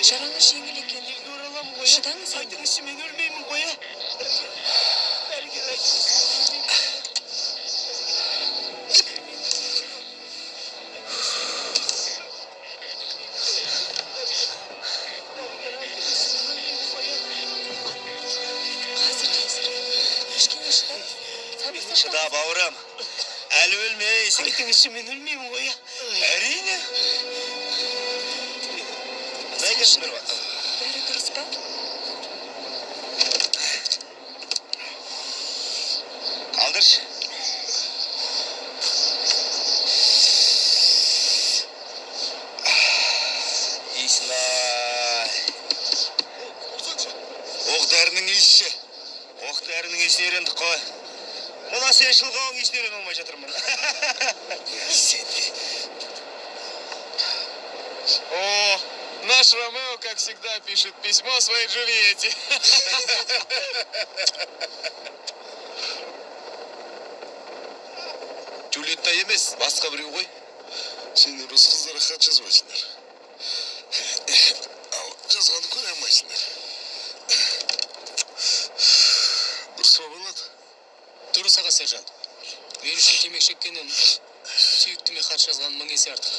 Жараңыз жеңіл екен. Шыдаңыз енді. Айтыңызшы, мен өлмеймін ғой, а? Дәрігер айтыңызшы, мен өлмеймін. Шыда, бауырым. Әлі өлмейсің. Айтыңызшы, мен өлмеймін ғой, а? Әрине. Қандай кешім бір бат? Бәрі дұрыс па? Қалдыршы. Исмай. Оқ-дәрінің иісші. Оқ-дәрінің иісін ерендік қой. Мұна сен шылғауың иісін ерен olmай жатырмын. Сен де. О, наш Ромео, как всегда, пишет письмо своей Джульетте. Джульетта емес, басқа біреу ғой. Сен орыс қыздарға хат жазбайсыңдар. Ал жазғанды көре алмайсыңдар. Дұрыс па болады? Дұрыс аға сержант. Мен үшін темек шеккеннен сүйіктіме хат жазған 1000 есе артық.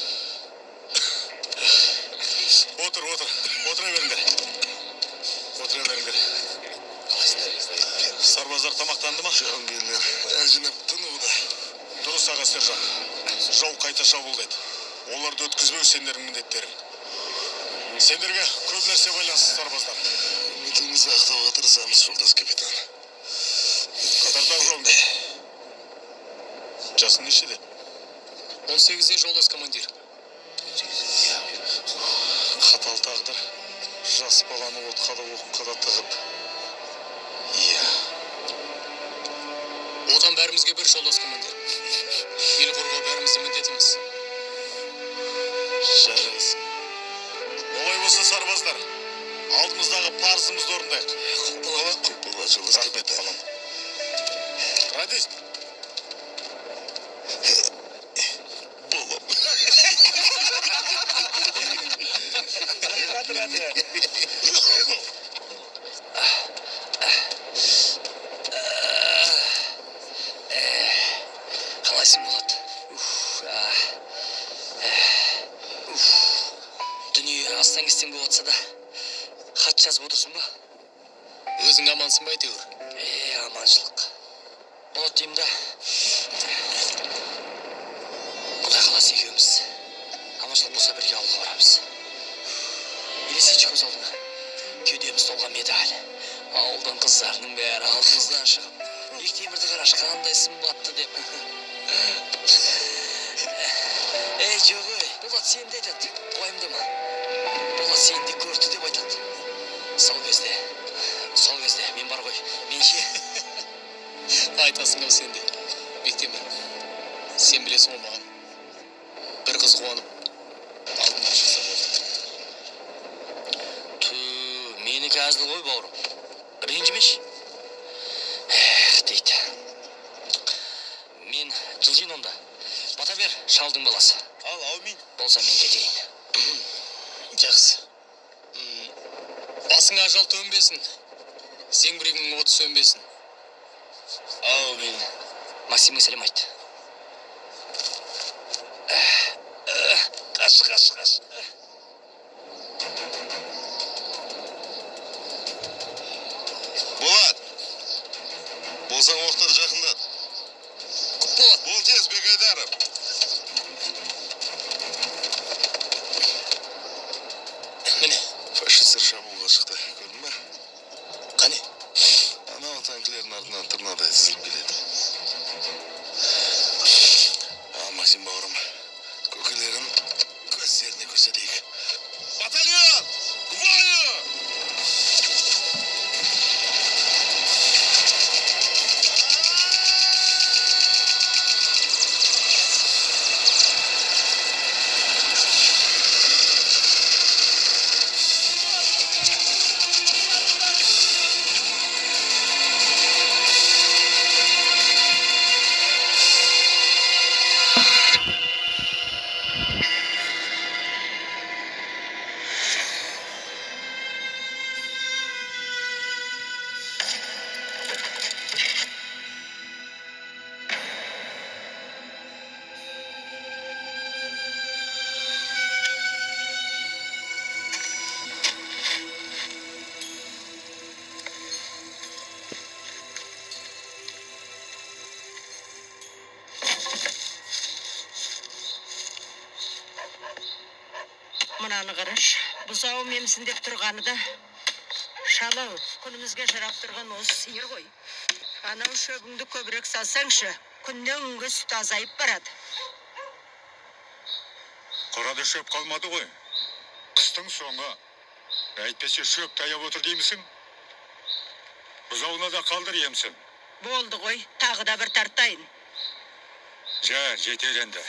Отыра беріңдер. Отыра беріңдер. Сарбаздар тамақтанды ма? Жауынгерлер жинап тынығуда. Дұрыс аға сержант. Жау қайта шабуылдайды. Оларды өткізбеу сендердің міндеттерің. Сендерге көп нәрсе байланысты сарбаздар. Митіңізді ақтауға тырысамыз, жолдас капитан. Қатардағы жауынгер. Жасың нешеде? 18-де жолдас командир. Қатал тағдыр. Жас баланы отқа да оққа да тығып. Иә. Отан бәрімізге бір жолдас командир. Ел қорғау бәріміздің міндетіміз. Жарайсың. Олай болса сарбаздар, алдымыздағы парызымызды орындайық. Құп бола, жолдас капитан. Радист. Болам. Қалайсың болады? Дүние астан-кестен болып отса да, хат жазып отырсың ба? Өзің амансың ба әйтеуір? Аманшылық. Болады деймін да. Құдай қаласа екеуміз. Аманшылық болса бірге ауылға барамыз. Елесейші көз алдыңа. Кеудеміз толған медаль. Ауылдың қыздарының бәрі алдымыздан шығып. Ектемірді қараш қандай сымбатты деп. Жоқ ой, Болат сені де айтады. Қойымдама. Болат сені де көрді деп айтады. Сол кезде мен бар ғой. Мен ше. Айтасың ау сен де. Бектемір. Сен білесің ол маған. Бір қыз қуанып алдымнан шықса болды. Менікі әзіл ғой бауырым. Ренжімеші. Дейді. Мен жылжин онда. Бата бер, шалдың баласы. Ал, аумин. Болса мен кетейін. Жақсы. Басың ажал төнбесін. Зеңбірегіңнің оты сөнбесін. Аумин. Максимге сәлем айт. Қаш. Болат. Болсаң оқтар жақындат. Құп болады. Бол тез, Бекайдаров. Міне. Фашистер шабуылға шықты. Көрдің ба? Қане? Анау танкілердің артынан тырнадай тізіліп келеді. Мынаны қараш, бұзау мемсін деп тұрғаны да. Шалау, күнімізге жарап тұрған осы сиыр ғой. Анау шөбіңді көбірек салсаңшы, күннен күнге сүт азайып барады. Қорада шөп қалмады ғой. Қыстың соңы. Әйтпесе шөп таяп отыр деймісің? Бұзауына да қалдыр емсін. Болды ғой, тағы да бір тартайын. Жетер енді.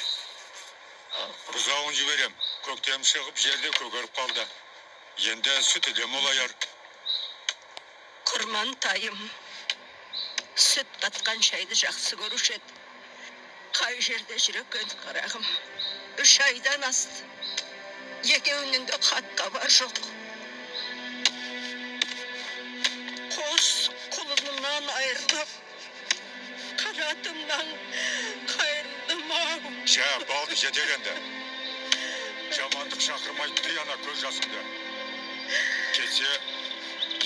Бұзауын жіберем. Көктем шығып жерде көгеріп қалды. Енді сүті де молаяр. Құрман тайым. Сүт қатқан шайды жақсы көруші еді. Қай жерде жүр екен қарағым. 3 айдан асты. Екеуінің де хат-хабар жоқ. Қос құлынымнан айырылып, қанатымнан қайырылдым-ау. Балды жетер енді. Жамандық шақырмайды тыяна көз жасымды. Кетсе,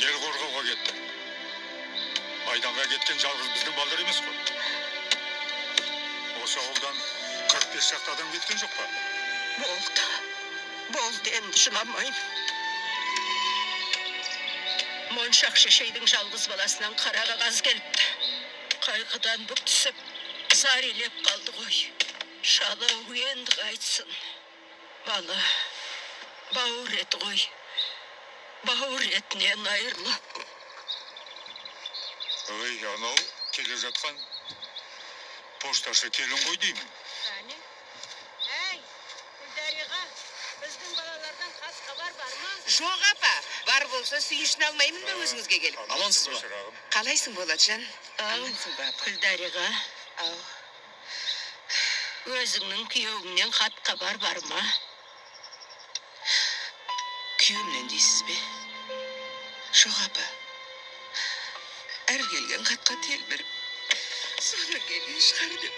ел қорғауға кетті. Майданға кеткен жалғыз біздің балдар емес қой. Осы ауылдан 45 шақты адам кеткен жоқ па? Болды енді жыламайын. Моншақ шешейдің жалғыз баласынан қара қағаз келіпті. Қайғыдан бүк түсіп, зар илеп қалды ғой. Шалау енді қайтсын. Бала, бауыр еті ғой. Бауыр етінен айырылып. Ой, анау келе жатқан пошташы келін ғой деймін. Әй, Гүлдариға, біздің балалардан хат хабар бар ма? Жоқ апа, бар болса сүйішін алмаймын да өзіңізге келіп. Алансыз ба? Қалайсың Болатжан? Алансың ба, Гүлдариға? Өзіңнің күйеуіңнен хат хабар бар ма? Күйеуімнен дейсіз бе? Жоқ апа. Әр келген хатқа телміріп, соны келген шығар деп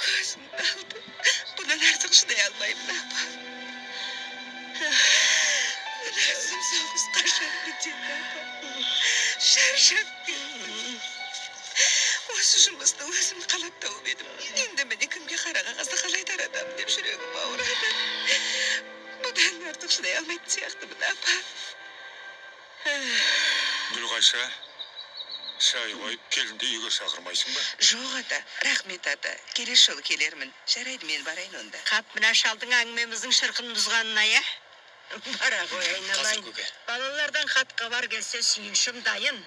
көзімді алды. Бұдан артық шыдай алмаймын апа. Өзім соғыс қашан бітеді апа. Шаршап кеттім. Осы жұмысты өзім қалап тауып едім. Енді міне кімге қара қағазды қалай таратамын деп жүрегім ауырады. Бұдан артық шыдай алмайтын сияқтымын апа. Гүлғайша, шай қойып келінді үйге шақырмайсың ба? Жоқ ата, рахмет ата. Келесі жолы келермін. Жарайды, мен барайын онда. Қап, мына шалдың әңгімеміздің шырқын бұзғанына, я? Бара ғой, айналайын. Балалардан хат хабар келсе сүйіншім дайын.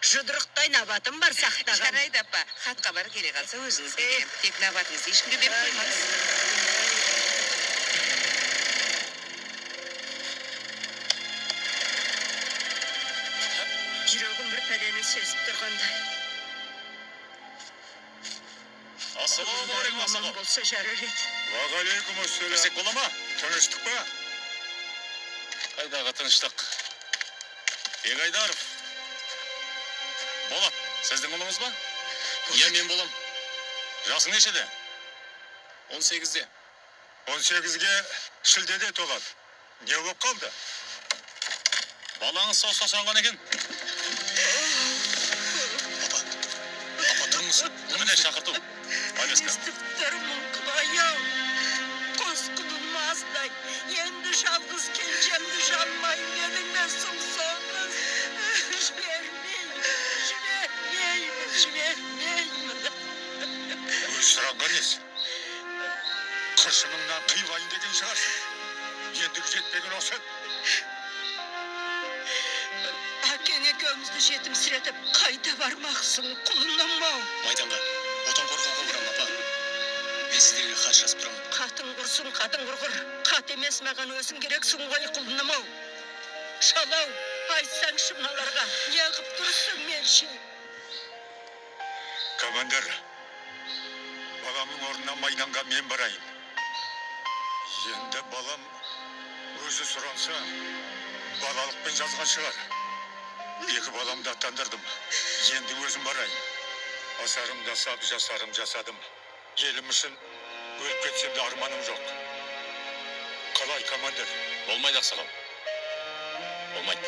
Жұдырықтай набатым бар сақтаған. Жарайды апа, хат хабар келе қалса өзіңізге берем. Тек набатыңызды ешкімге беріп қоймаңыз. Жүрегім бір пәлені сезіп тұрғандай. Ассалаумағалейкум, Аман болса жарар еді. Уағалейкум ассалам. Кірсек бола ма? Тыныштық па? Қайдағы тыныштық? Егайдаров. Болат, сіздің ұлыңыз ба? Иә, мен болам. Жасың нешеде? 18-де. 18-ге шілдеде толады. Не болып қалды? Балаңыз саусасанған екен. Апа, тұрыңыз. Міне шақырту. Алеска. Естіп тұрмын, құдай-ау. Қос құлыным аздай. Енді жалғыз келжемді жанмай меніңмен сұмсоңыз. Жібермеймін. Өз сұраңға несі? Қыршыныңнан қиылайын деген шығарсың. Ендігі жетпеген осы. Әкең екеумізді жетімсіретіп, қайда бармақсың, құлыным-ау? Майданға, отан қорғауға барам, апа. Мен сіздерге хат жазып тұрамын. Қатын құрсын, қатын құрғыр. Қат емес маған өзің керексің ғой, құлыным-ау. Шалау, айтсаңшы мыналарға, не қып тұрсың менше? Командир, баламның орнына майданға мен барайын. Енді балам өзі сұранса, балалықпен жазған шығар. 2 баламды аттандырдым. Енді өзім барайын. Асарым жасап, жасарым жасадым. Елім үшін өліп кетсем де арманым жоқ. Қалай, командир? Болмайды, ақсақал. Болмайды.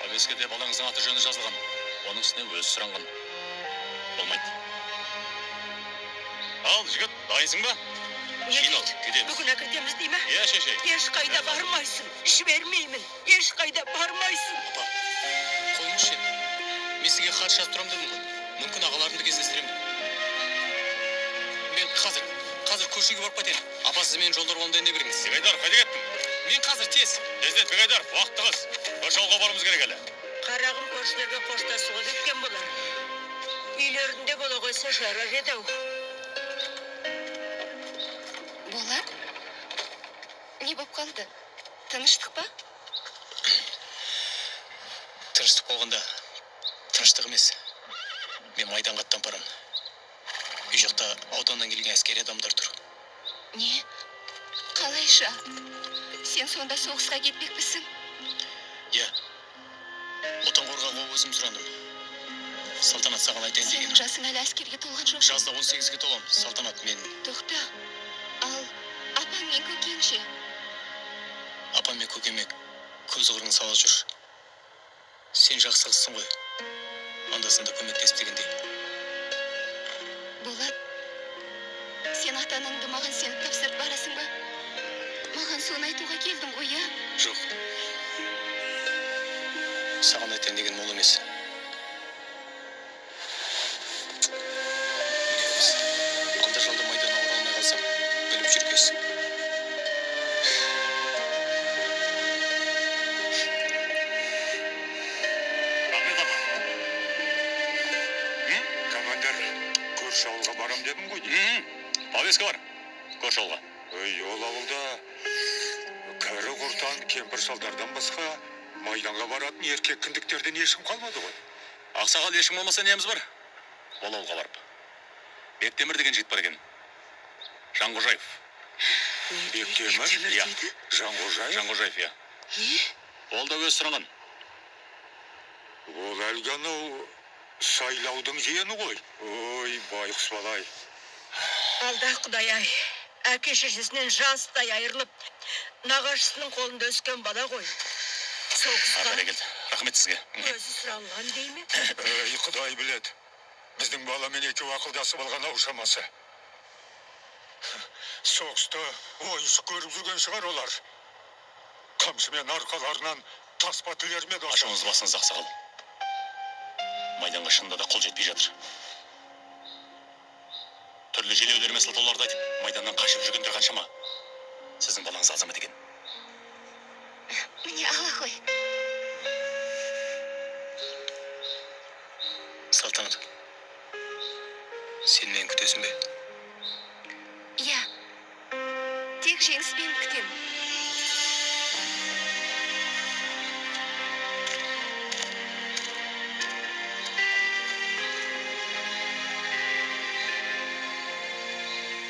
Повескеде балаңыздың аты жөні жазылған. Оның үстіне өзі сұранған. Болмайды. Ал, жігіт, дайынсың ба? Не Жинал, дейді? кетеміз. Бүгін әкетеміз дей ме? Иә, шешей. Ешқайда бармайсың. Жібермеймін. Ешқайда бармайсың. Апа, қойыңызшы. Мен сізге хат жазып тұрамын дедім ғой. Мүмкін ағаларымды кездестіремін. Мен қазір көшеге барып кетейін. Апа, сіз менің жолдар болуымды не беріңіз. Бегайдар, қайда кеттің? Мен қазір тез. Тездет, Бегайдар, уақытты қыз. Көш ауылға барымыз керек әлі. Қарағым көршілерге қоштасуға кеткен болар. Үйлерінде бола қойса жарар еді ау. Болат? Не болып қалды? Тыныштық па? Тыныштық болғанда, тыныштық емес. Мен майданға аттан барамын. Үй жақта ауданнан келген әскери адамдар тұр. Не? Қалайша? Сен сонда соғысқа кетпекпісің? Иә. Отан қорғауға өзім сұрандым. Салтанат саған айтайын Сенің деген. жасың әлі әскерге толған жоқ. Жазда 18-ге толам. Салтанат, мен Тоқта. Ал апаң мен көкең ше? апам мен көкеме көз қырын сала жүр. Сен жақсы қызсың ғой. Анда-санда көмектесіп дегендей. Болат, сен ата-анаңды маған сеніп тапсырып барасың ба? Маған соны айтуға келдің ғой, иә? Жоқ. Саған айтайын деген мол емес. Анда жалда майдан ауыра алмай қалсам, біліп жүргейсің. Рахмет, апа. Командир, көрші ауылға барам дедің ғой. Повестка бар. Көш ауылға. Ой, ол ауылда кәрі құртан кемпір шалдардан басқа майданға баратын еркек кіндіктерден ешкім қалмады ғой. Ақсақал ешкім болмаса неміз бар? Ол ауылға барып. Бектемір деген жігіт бар екен. Жанғожаев. Бектемір? Иә. Жанғожаев? Жанғожаев, иә. Ол да өз сұраған. Ол әлгі анау сайлаудың жиені ғой. Ой, байқұс балай. Алда Құдай-ай. Әке шешесінен жастай айырылып, нағашысының қолында өскен бала ғой. Соғысқа Бәрекелді. Рахмет сізге. өзі сұранған дей ме? Ой, Құдай біледі. Біздің баламен екеуі ақылдасып алған ау шамасы. Соғысты ойыншық көріп жүрген шығар олар. Қамшымен арқаларынан таспа тілермеді осы. Ашуыңыз басыңыз ақсақал. Майданға шынында да қол жетпей жатыр. Түрлі желеулермен сылтауларды айтып, майданнан қашып жүргендер қаншама. Сіздің балаңыз азамат екен. Міне ала ғой. Салтанат, сен мені күтесің бе? Иә. Тек жеңіспен күтем.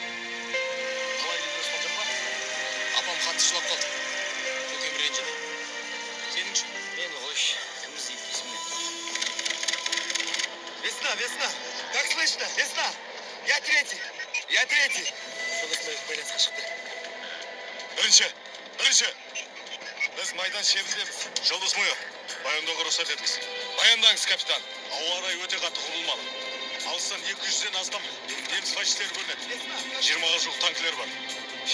Қалай деді Османжан ба? Апам қатты жылап қалды. Көкем ренжіді. Сеніңші? Мені қойш. Кім іздейді дейсің мен? Весна, как слышно? Весна, я третий. Солысында байланысқа шықты. Бірінші. Біз майдан шебіндеміз. Жолдас мойы. Баяндауға рұқсат етіңіз. Баяндаңыз, капитан. Ауа райы өте қатты құбылмалы. Алыстан 200-ден астам неміс фашистері көрінеді. 20-ға жуық танкілер бар.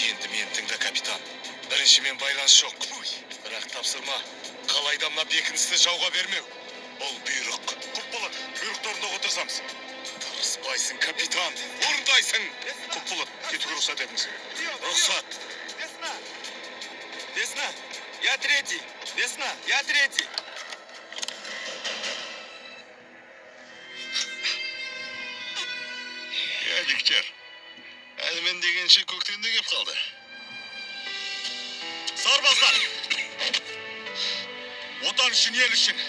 Енді мен тыңда, капитан. Біріншімен байланыс жоқ. Бірақ тапсырма. Қалайда мына бекіністі жауға бермеу. Ол бұйрық. Құп болады. Бұйрықтарында отырсамыз. Тырыспайсың, капитан. Орындайсың. Құп болады. Кетуге рұқсат етіңіз. Рұқсат. Весна, я третий. Жігіттер, әлі мен дегенше көктемде кеп қалды. Сарбаздар! Отан үшін, ел үшін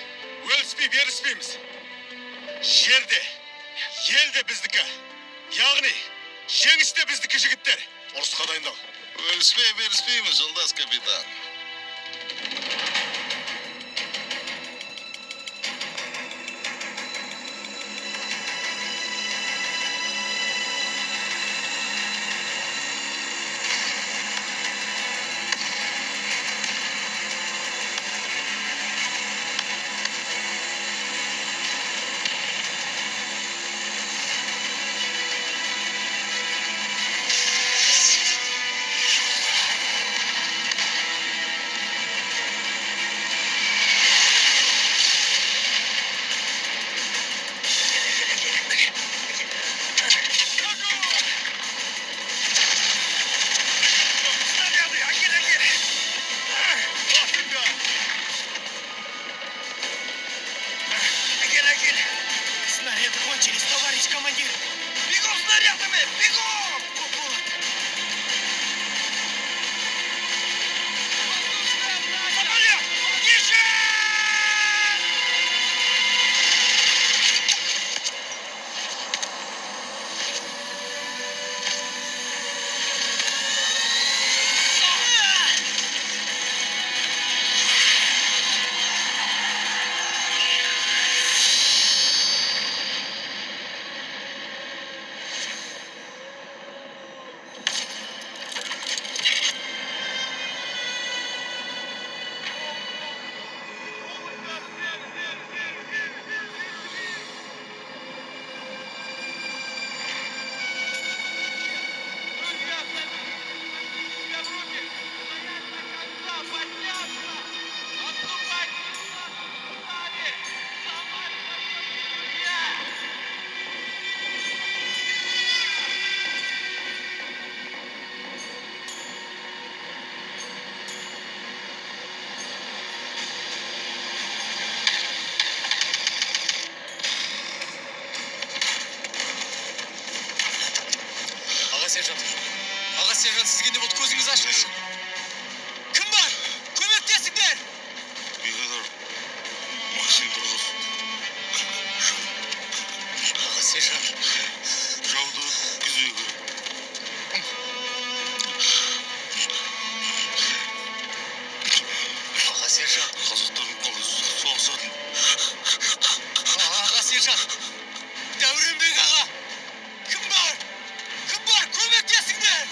өліспей беріспейміз. Жерде, елде біздікі. Яғни, жеңісте біздікі жігіттер. Ұрысқа дайындал. Өліспей беріспейміз, жолдас капитан. сержант. Аға сержант, сізге не болды? Көзіңіз ашыңызшы. Кім бар? Көмектесіңдер! Бегадар, машин тұрғыз. Аға сержант. Жауды күзге керек. Аға сержант. Қазақтардың қолы соғысатын. Аға сержант. Дәуренбек аға. Кім бар? Кім бар? Көмектесіңдер!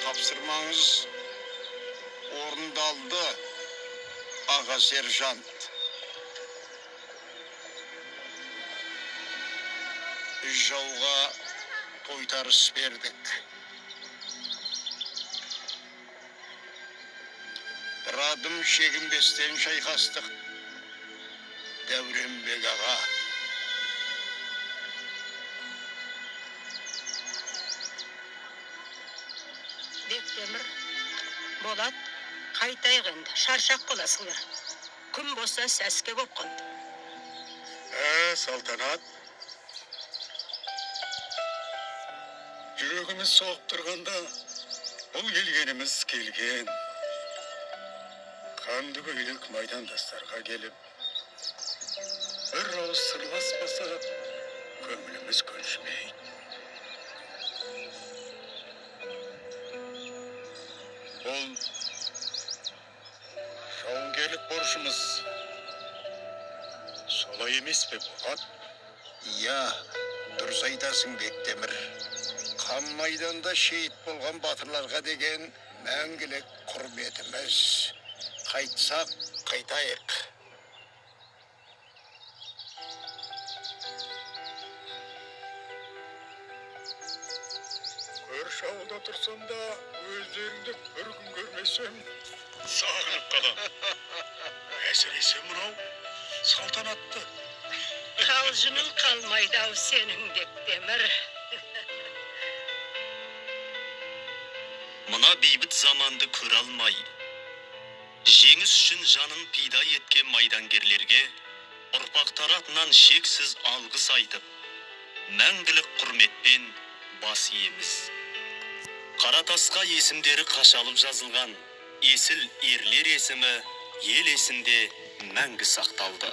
Тапсырмаңыз орындалды, аға сержант. Біз жауға тойтарыс бердік. Бір адым шегінбестен шайқастық. Дәуренбек аға. Бектемір, Болат, қайтайық енді. Шаршақ боласыңдар. Күн болса сәске боп қонды. Салтанат. Жүрегіміз соғып тұрғанда, бұл келгеніміз келген. Қанды көйлек майдандастарға келіп, бір ауыз сырласпаса, көңіліміз көншімейді. Бұл жауынгерлік борышымыз. Солай емес пе, Болат? Иә, дұрыс айтасың, Бектемір. Қан майданда шейіт болған батырларға деген мәңгілік құрметіміз. Қайтсақ, қайтайық. Көрші ауылда тұрсам да, өздеріңді бір күн көрмесем, сағынып қалам. Әсіресе мынау салтанатты. Қалжының қалмайды ау сенің, Бектемір. Мына бейбіт заманды көре алмай, жеңіс үшін жанын пида еткен майдангерлерге ұрпақтар атынан шексіз алғыс айтып, мәңгілік құрметпен бас иеміз. Қаратасқа есімдері қашалып жазылған есіл ерлер есімі ел есінде мәңгі сақталды.